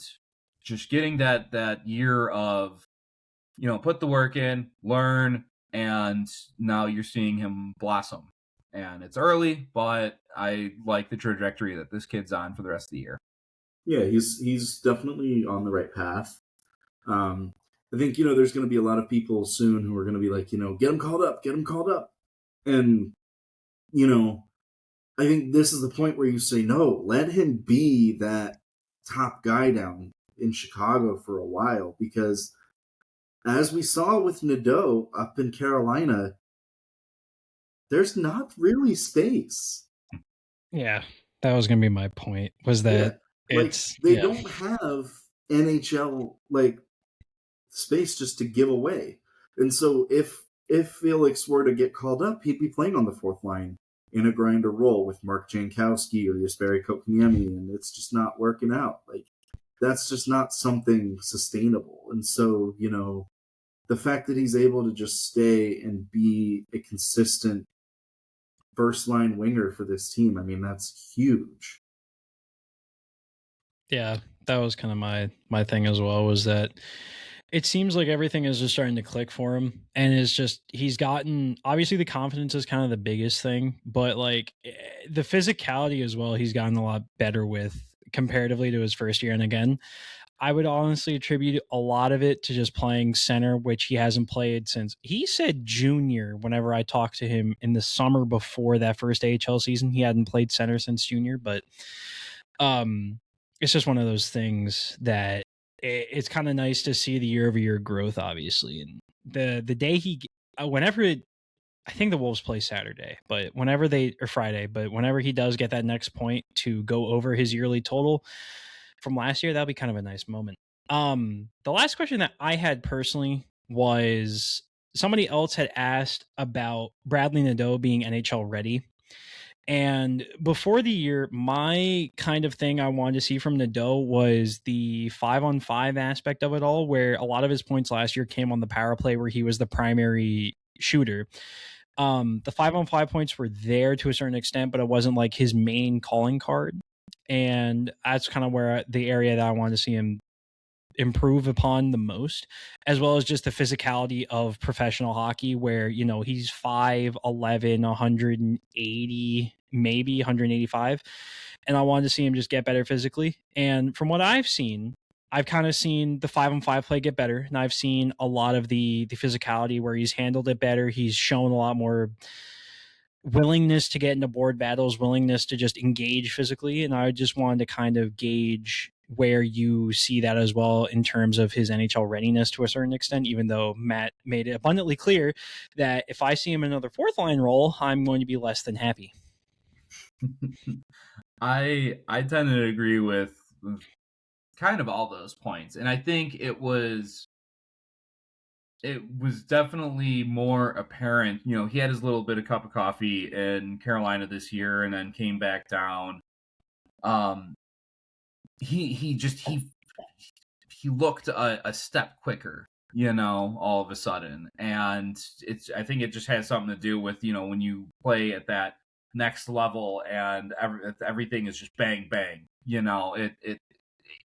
just getting that year of put the work in, learn, and now you're seeing him blossom. And it's early, but I like the trajectory that this kid's on for the rest of the year. Yeah, he's definitely on the right path. I think, there's going to be a lot of people soon who are going to be like, get him called up. And, I think this is the point where you say, no, let him be that top guy down in Chicago for a while. Because as we saw with Nadeau up in Carolina, there's not really space. Yeah, that was going to be my point, was that they don't have NHL, space just to give away. And so if Felix were to get called up, he'd be playing on the fourth line in a grinder role with Mark Jankowski or Jesperi Kotkaniemi, and it's just not working out. That's just not something sustainable. And so, the fact that he's able to just stay and be a consistent first line winger for this team, I mean, that's huge. Yeah, that was kind of my thing as well, was that it seems like everything is just starting to click for him, and he's gotten, obviously the confidence is kind of the biggest thing, but the physicality as well, he's gotten a lot better with comparatively to his first year. And again, I would honestly attribute a lot of it to just playing center, which he hasn't played since, he said junior. Whenever I talked to him in the summer before that first AHL season, he hadn't played center since junior. But it's just one of those things that it's kind of nice to see the year-over-year growth, obviously. And the day whenever I think the Wolves play Saturday, but Friday, but whenever he does get that next point to go over his yearly total from last year, that'll be kind of a nice moment. The last question that I had personally was, somebody else had asked about Bradley Nadeau being NHL ready. And before the year, my kind of thing I wanted to see from Nadeau was the 5-on-5 aspect of it all, where a lot of his points last year came on the power play where he was the primary shooter. The 5-on-5 points were there to a certain extent, but it wasn't like his main calling card. And that's kind of where the area that I wanted to see him improve upon the most, as well as just the physicality of professional hockey, where, you know, he's 5'11", 180, maybe 185. And I wanted to see him just get better physically. And from what I've seen, I've kind of seen the 5-on-5 play get better. And I've seen a lot of the physicality where he's handled it better. He's shown a lot more willingness to get into board battles, willingness to just engage physically. And I just wanted to kind of gauge where you see that as well in terms of his NHL readiness to a certain extent, even though Matt made it abundantly clear that if I see him in another fourth line role, I'm going to be less than happy. I tend to agree with kind of all those points. And I think it was definitely more apparent. You know, he had his little bit of cup of coffee in Carolina this year and then came back down. He looked a step quicker, you know, all of a sudden. And I think it just has something to do with, you know, when you play at that next level and everything is just bang, bang, you know,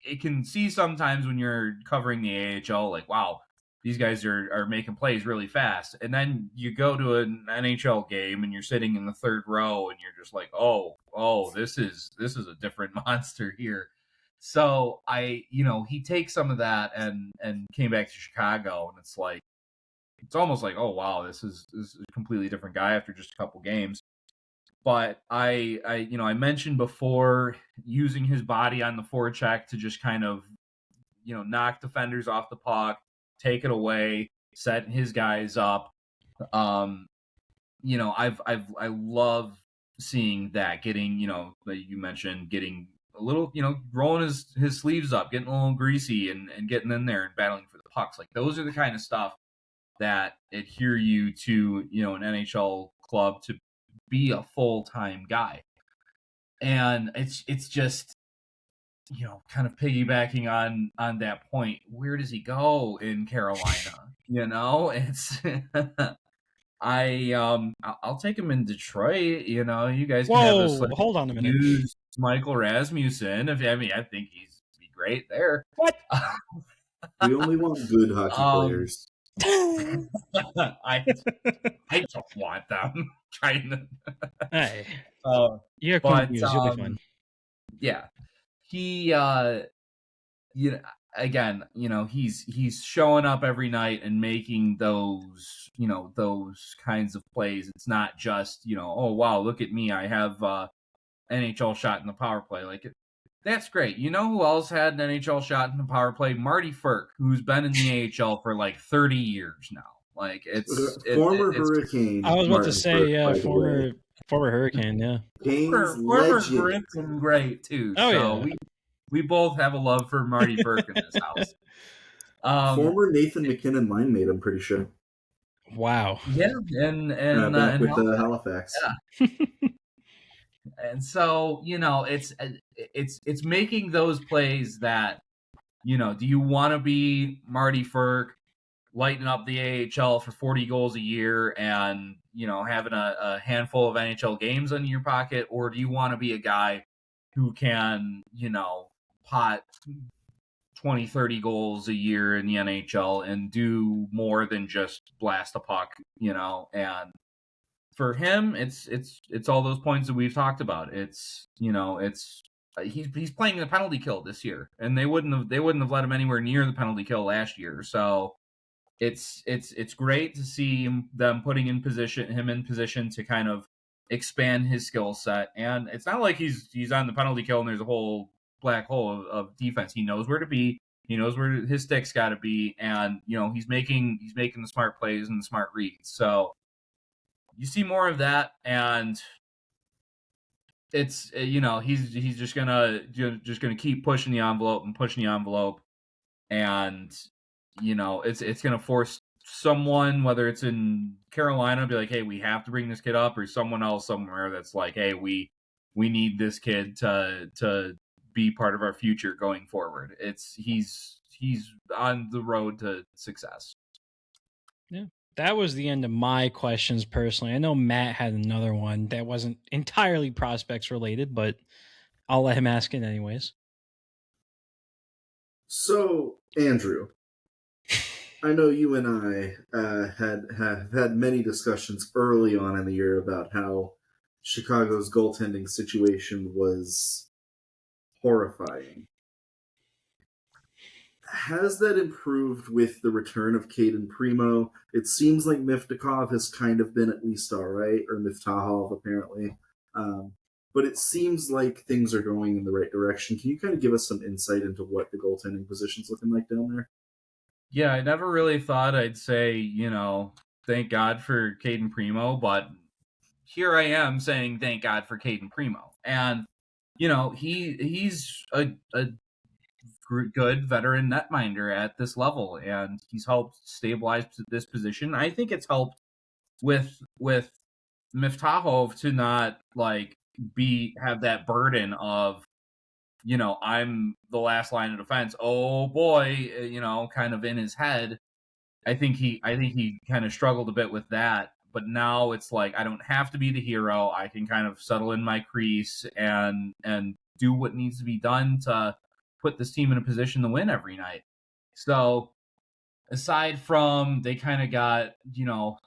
it can see sometimes when you're covering the AHL, like, wow, these guys are making plays really fast. And then you go to an NHL game and you're sitting in the third row and you're just like, oh, this is a different monster here. So he takes some of that and came back to Chicago, and it's almost like, oh wow, this is a completely different guy after just a couple games. But I mentioned before using his body on the forecheck to just kind of, you know, knock defenders off the puck, take it away, set his guys up. I love seeing that, getting, you know, like you mentioned, getting a little, you know, rolling his sleeves up, getting a little greasy and getting in there and battling for the pucks. Like, those are the kind of stuff that adhere you to, you know, an NHL club to be a full-time guy. And it's just, you know, kind of piggybacking on that point, where does he go in Carolina? You know, it's I'll take him in Detroit. You know, you guys can have this. Hold on a minute. Use Michael Rasmussen. I think he's be great there. What? We only want good hockey players. I don't want them trying to. Hey, you're confused. You'll be fine. Yeah, he. You know, again, you know, he's showing up every night and making those, you know, those kinds of plays. It's not just, you know, oh wow, look at me, I have NHL shot in the power play. Like, that's great. You know who else had an NHL shot in the power play? Marty Ferk, who's been in the AHL for like 30 years now. Like, former Hurricane. I was about to say, yeah, former Hurricane, yeah. Former Hurricane, great too. Oh, so yeah. we both have a love for Marty Ferk in this house. Former Nathan McKinnon line mate, I'm pretty sure. Wow. Yeah, and back with Halifax. Yeah. And so, you know, it's making those plays that, you know, do you want to be Marty Ferk, lighting up the AHL for 40 goals a year and, you know, having a handful of NHL games in your pocket, or do you want to be a guy who can, you know, pot 20, 30 goals a year in the NHL and do more than just blast a puck, you know? And for him, it's all those points that we've talked about. It's, you know, it's he's playing the penalty kill this year, and they wouldn't have let him anywhere near the penalty kill last year. So it's great to see them putting him in position to kind of expand his skill set. And it's not like he's on the penalty kill and there's a whole black hole of defense. He knows where to be. He knows where his stick's got to be, and he's making the smart plays and the smart reads. So you see more of that, and it's he's just gonna keep pushing the envelope, and it's gonna force someone, whether it's in Carolina, to be like, hey, we have to bring this kid up, or someone else somewhere that's like, hey, we need this kid to be part of our future going forward. He's on the road to success. Yeah. That was the end of my questions personally. I know Matt had another one that wasn't entirely prospects related, but I'll let him ask it anyways. So, Andrew, I know you and I had many discussions early on in the year about how Chicago's goaltending situation was horrifying. Has that improved with the return of Caden Primo? It seems like Miftakov has kind of been at least all right, or Miftahov apparently. But it seems like things are going in the right direction. Can you kind of give us some insight into what the goaltending position's looking like down there? Yeah, I never really thought I'd say, thank God for Caden Primo, but here I am saying thank God for Caden Primo. And, he's a good veteran netminder at this level, and he's helped stabilize this position. I think it's helped with Miftahov to not have that burden of, I'm the last line of defense. Oh boy, kind of in his head. I think he kind of struggled a bit with that, but now it's like I don't have to be the hero. I can kind of settle in my crease and do what needs to be done to put this team in a position to win every night. So aside from they kind of got,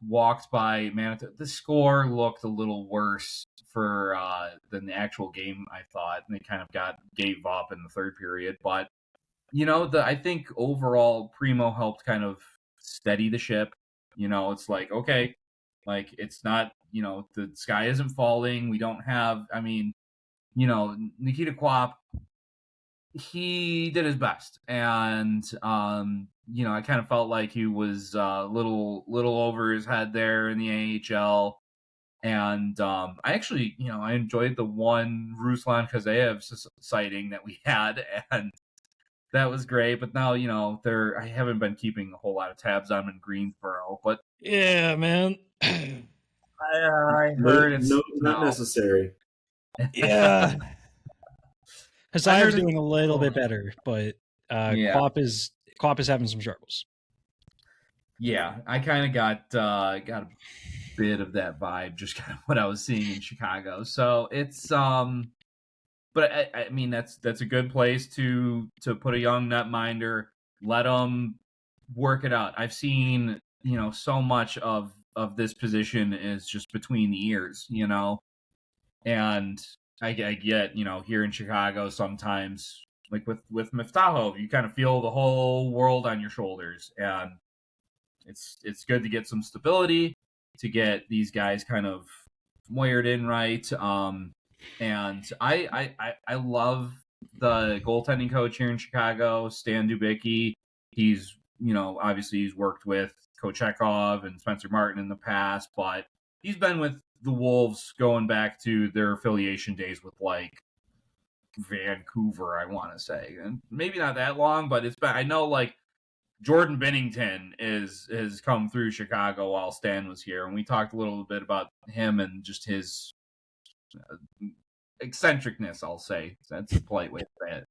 walked by Manitoba, the score looked a little worse than the actual game, I thought. And they kind of gave up in the third period. But, I think overall Primo helped kind of steady the ship. It's like, okay, it's not, the sky isn't falling. We don't have, Nikita Quap, he did his best, and I kind of felt like he was a little over his head there in the AHL, and I actually, I enjoyed the one Ruslan Kazayev sighting that we had, and that was great. But now, I haven't been keeping a whole lot of tabs on him in Greensboro, but yeah, man, I heard it's not necessary. Yeah. Hazaev's doing a little bit better, but Klopp is having some struggles. Yeah, I kind of got a bit of that vibe, just kind of what I was seeing in Chicago. So it's but I mean that's a good place to put a young netminder, let them work it out. I've seen so much of this position is just between the ears, and I get, here in Chicago sometimes, like with Miftahov, you kind of feel the whole world on your shoulders, and it's good to get some stability, to get these guys kind of wired in right. And I love the goaltending coach here in Chicago, Stan Dubicki. He's, obviously he's worked with Kochekov and Spencer Martin in the past, but he's been with the Wolves going back to their affiliation days with Vancouver, I want to say, and maybe not that long, but it's been. I know Jordan Binnington has come through Chicago while Stan was here, and we talked a little bit about him and just his eccentricness. I'll say that's a polite way to say it.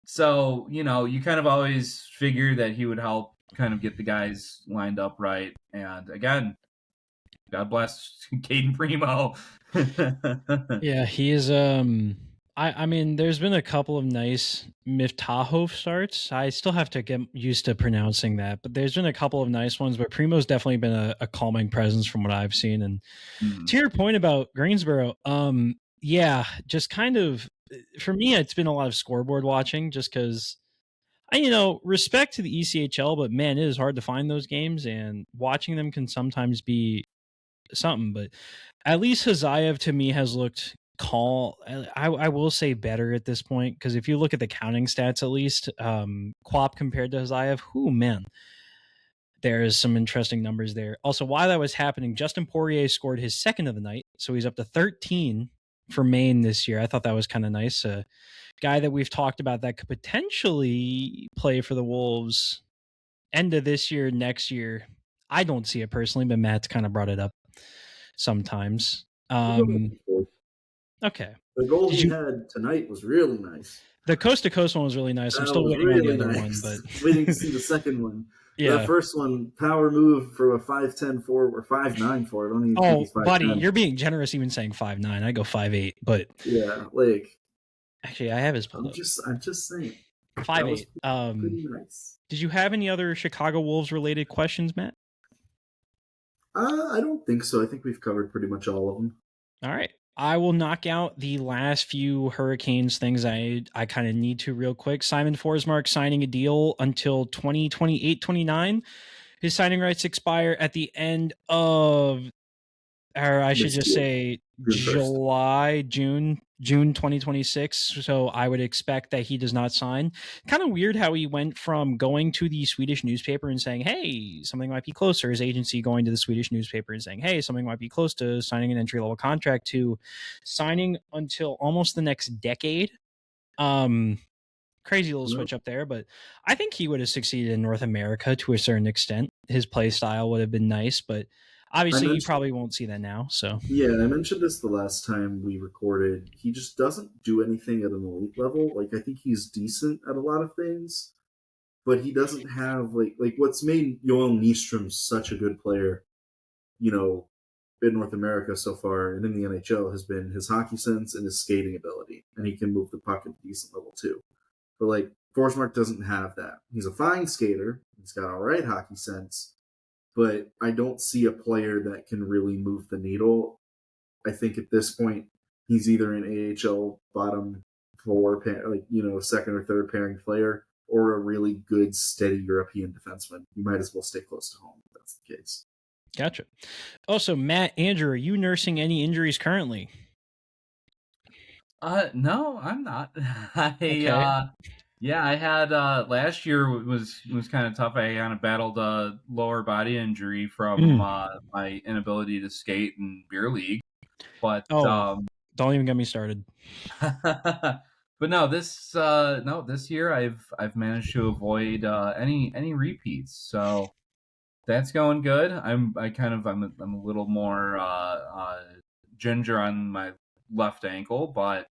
So you kind of always figure that he would help kind of get the guys lined up right, and again, God bless Caden Primo. Yeah, he is. I mean, there's been a couple of nice Miftahov starts. I still have to get used to pronouncing that, but there's been a couple of nice ones. But Primo's definitely been a calming presence from what I've seen. And to your point about Greensboro, Yeah, just kind of for me, it's been a lot of scoreboard watching just because respect to the ECHL, but man, it is hard to find those games and watching them can sometimes be something. But at least Hazayev to me has looked I will say better at this point because if you look at the counting stats, at least Quap compared to Hazayev, man, there's some interesting numbers there. Also, while that was happening, Justin Poirier scored his second of the night, so he's up to 13 for Maine this year. I thought that was kind of nice. A guy that we've talked about that could potentially play for the Wolves end of this year, next year. I don't see it personally, but Matt's kind of brought it up sometimes. Okay. The goal he had tonight was really nice. The coast to coast one was really nice. I'm still waiting on the other one, but waiting to see the second one. Yeah. The first one, power move for a 5'10" forward or 5'9" forward. I don't even think he's 5'10". Buddy, you're being generous even saying 5'9". I go 5'8", but yeah, like actually I have his pulled up. I'm just saying. 5'8". Pretty nice. Did you have any other Chicago Wolves related questions, Matt? I don't think so. I think we've covered pretty much all of them. All right. I will knock out the last few Hurricanes things I kind of need to real quick. Simon Forsmark signing a deal until 2028-29. His signing rights expire at the end of, or I should just say June 2026. So I would expect that he does not sign. Kind of weird how he went from going to the Swedish newspaper and saying, hey, something might be closer. His agency going to the Swedish newspaper and saying, hey, something might be close to signing an entry-level contract to signing until almost the next decade. Crazy little switch up there, but I think he would have succeeded in North America to a certain extent. His play style would have been nice, but obviously, you probably won't see that now. So yeah, I mentioned this the last time we recorded. He just doesn't do anything at an elite level. Like I think he's decent at a lot of things, but he doesn't have like what's made Joel Nyström such a good player, in North America so far and in the NHL has been his hockey sense and his skating ability, and he can move the puck at a decent level too. But Forsmark doesn't have that. He's a fine skater. He's got all right hockey sense. But I don't see a player that can really move the needle. I think at this point, he's either an AHL bottom four, second or third pairing player, or a really good, steady European defenseman. You might as well stay close to home if that's the case. Gotcha. Also, Matt, Andrew, are you nursing any injuries currently? No, I'm not. Yeah, I had last year was kind of tough. I kind of battled a lower body injury from my inability to skate in beer league. But don't even get me started. But no, this year I've managed to avoid any repeats. So that's going good. I'm a little more ginger on my left ankle, but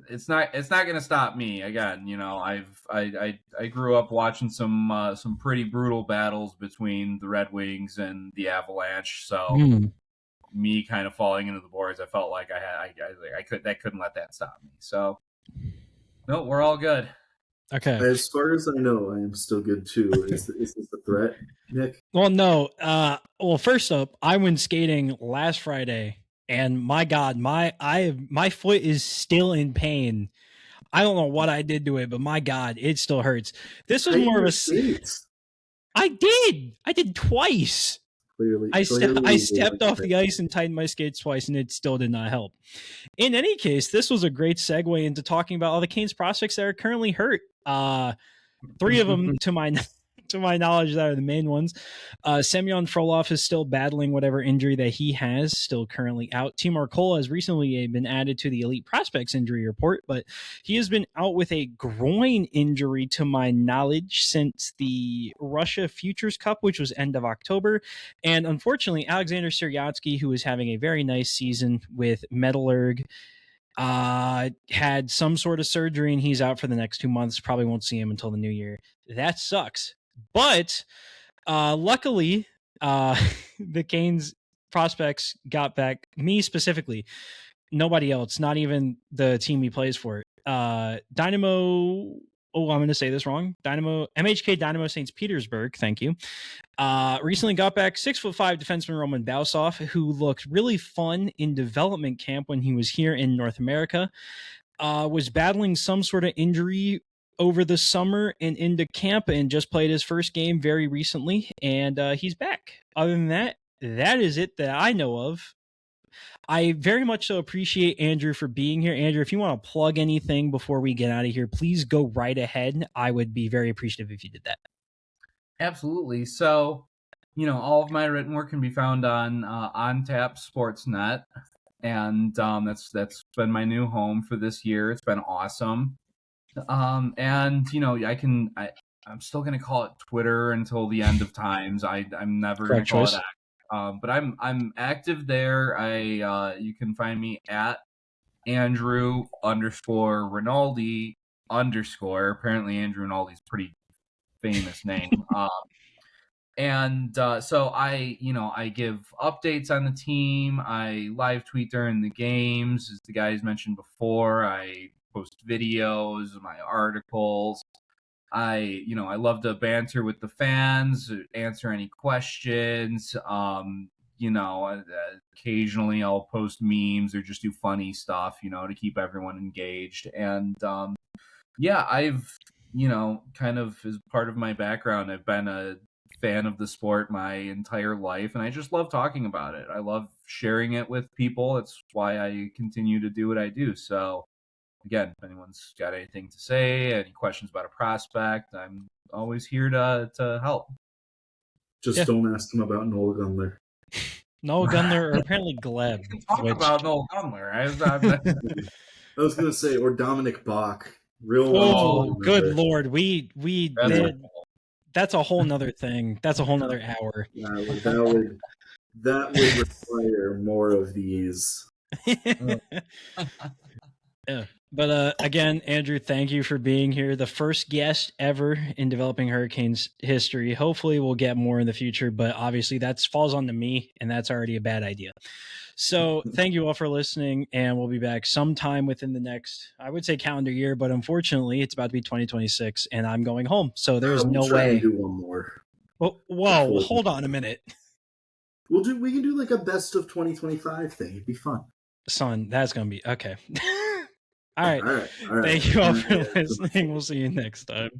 it's not going to stop me. Again, I grew up watching some pretty brutal battles between the Red Wings and the Avalanche. So me kind of falling into the boards, I felt like I couldn't let that stop me. So no, we're all good. Okay. As far as I know, I am still good too. Is this a threat, Nick? Well, no. Well, first up, I went skating last Friday. And my God, my foot is still in pain. I don't know what I did to it, but my God, it still hurts. This was more of a. I did twice. Clearly, I stepped off the ice and tightened my skates twice, and it still did not help. In any case, this was a great segue into talking about all the Canes prospects that are currently hurt. 3 of them, to my knowledge, that are the main ones. Semyon Frolov is still battling whatever injury that he has, still currently out. Timur Kola has recently been added to the Elite Prospects injury report, but he has been out with a groin injury, to my knowledge, since the Russia Futures Cup, which was end of October. And unfortunately, Alexander Siryatsky, who is having a very nice season with Metallurg, had some sort of surgery, and he's out for the next 2 months. Probably won't see him until the new year. That sucks. But luckily, the Canes prospects got back, me specifically, nobody else, not even the team he plays for. Dynamo I'm going to say this wrong. MHK Dynamo St. Petersburg. Thank you. Recently got back 6'5" defenseman Roman Bausov, who looked really fun in development camp when he was here in North America. Was battling some sort of injury over the summer and into camp, and just played his first game very recently, and he's back. Other than that, that is it that I know of. I very much so appreciate Andrew for being here. Andrew, if you want to plug anything before we get out of here, please go right ahead. I would be very appreciative if you did that. Absolutely. So, all of my written work can be found on Tap Sportsnet, and that's been my new home for this year. It's been awesome. And I'm still gonna call it Twitter until the end of times. I'm never gonna call it. But I'm active there. You can find me at Andrew _Rinaldi _. Apparently Andrew Rinaldi's a pretty famous name. So I give updates on the team. I live tweet during the games, as the guys mentioned before. I post videos, my articles. I love to banter with the fans, answer any questions. Occasionally I'll post memes or just do funny stuff, to keep everyone engaged. And I've, kind of as part of my background, I've been a fan of the sport my entire life, and I just love talking about it. I love sharing it with people. It's why I continue to do what I do. So again, if anyone's got anything to say, any questions about a prospect, I'm always here to help. Just don't ask them about Noel Gunler. Noel Gunler, or apparently Gleb. Talk about Noel Gunler. I was going to say, or Dominic Bach. Good Lord. We did. That's a whole nother thing. That's a whole nother hour. That would require more of these. Yeah. But again, Andrew, thank you for being here. The first guest ever in Developing Hurricanes history. Hopefully we'll get more in the future, but obviously that falls on to me, and that's already a bad idea. So thank you all for listening, and we'll be back sometime within the next, I would say, calendar year, but unfortunately it's about to be 2026 and I'm going home. So there's no way. Do one more. Whoa, hold on a minute. We can do like a best of 2025 thing. It'd be fun. Son, that's going to be okay. All right. Thank you all for listening. We'll see you next time.